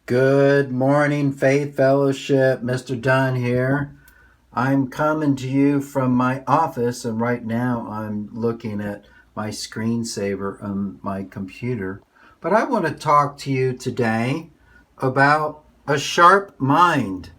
Good morning, Faith Fellowship. Mr. Dunn here. I'm coming to you from my office, and right now I'm looking at my screensaver on my computer. But I want to talk to you today about a sharp mind,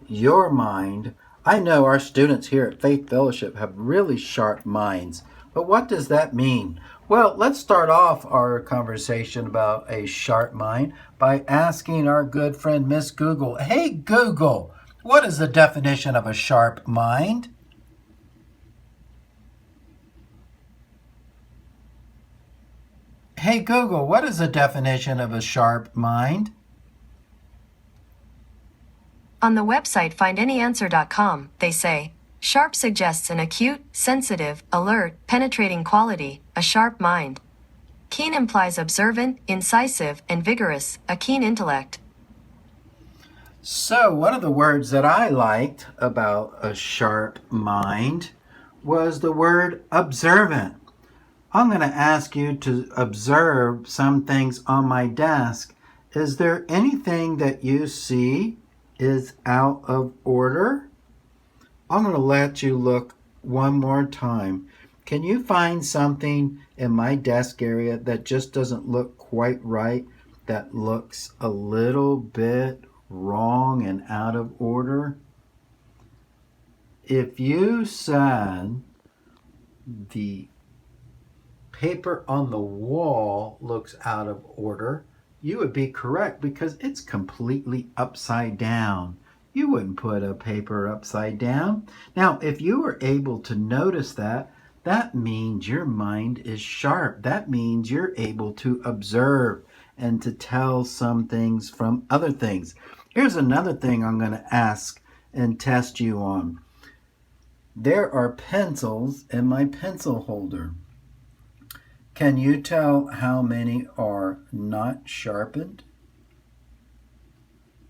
your mind. I know our students here at Faith Fellowship have really sharp minds, but what does that mean? Well, let's start off our conversation about a sharp mind by asking our good friend Miss Google. Hey Google, what is the definition of a sharp mind? Hey Google, what is the definition of a sharp mind? On the website findanyAnswer.com, they say, sharp suggests an acute, sensitive, alert, penetrating quality, a sharp mind. Keen implies observant, incisive, and vigorous, a keen intellect. So one of the words that I liked about a sharp mind was the word observant. I'm going to ask you to observe some things on my desk. Is there anything that you see is out of order? I'm going to let you look one more time. Can you find something in my desk area that just doesn't look quite right, that looks a little bit wrong and out of order? If you said the paper on the wall looks out of order, you would be correct because it's completely upside down. You wouldn't put a paper upside down. Now, if you were able to notice that, that means your mind is sharp. That means you're able to observe and to tell some things from other things. Here's another thing I'm going to ask and test you on. There are pencils in my pencil holder. Can you tell how many are not sharpened?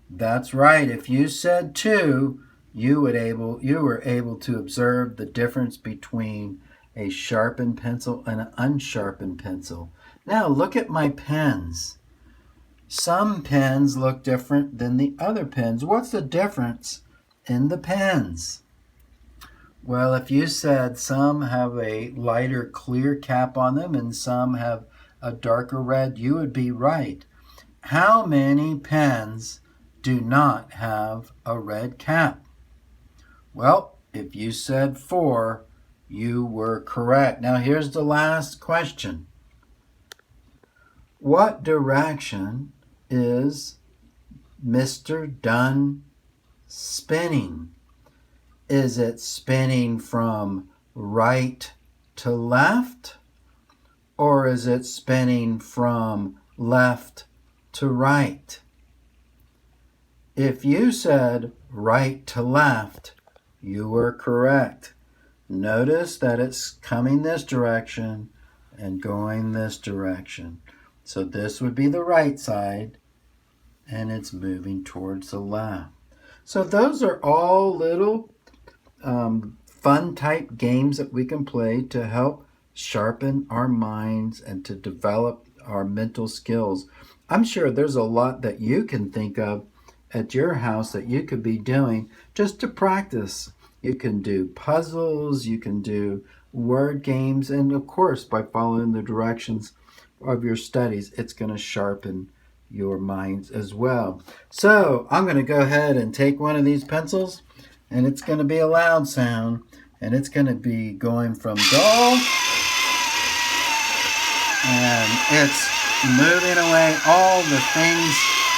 That's right. If you said 2, you were able to observe the difference between a sharpened pencil and an unsharpened pencil. Now look at my pens. Some pens look different than the other pens. What's the difference in the pens? Well, if you said some have a lighter clear cap on them and some have a darker red, you would be right. How many pens do not have a red cap? Well, if you said 4, you were correct. Now here's the last question. What direction is Mr. Dunn spinning? Is it spinning from right to left? Or is it spinning from left to right? If you said right to left, you were correct. Notice that it's coming this direction and going this direction. So this would be the right side, and it's moving towards the left. So those are all little fun type games that we can play to help sharpen our minds and to develop our mental skills. I'm sure there's a lot that you can think of at your house that you could be doing just to practice. You can do puzzles, you can do word games, and of course, by following the directions of your studies, it's going to sharpen your minds as well. So I'm going to go ahead and take one of these pencils, and it's going to be a loud sound, and it's going to be going from dull, and it's moving away all the things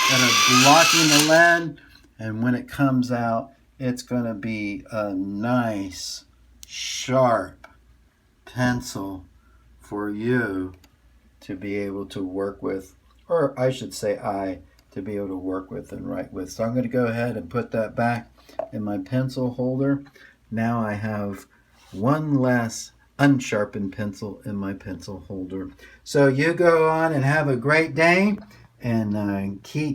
that are blocking the lead, and when it comes out, it's going to be a nice, sharp pencil for you to be able to work with, or I should say to be able to work with and write with. So I'm going to go ahead and put that back in my pencil holder. Now I have one less unsharpened pencil in my pencil holder. So you go on and have a great day, and keep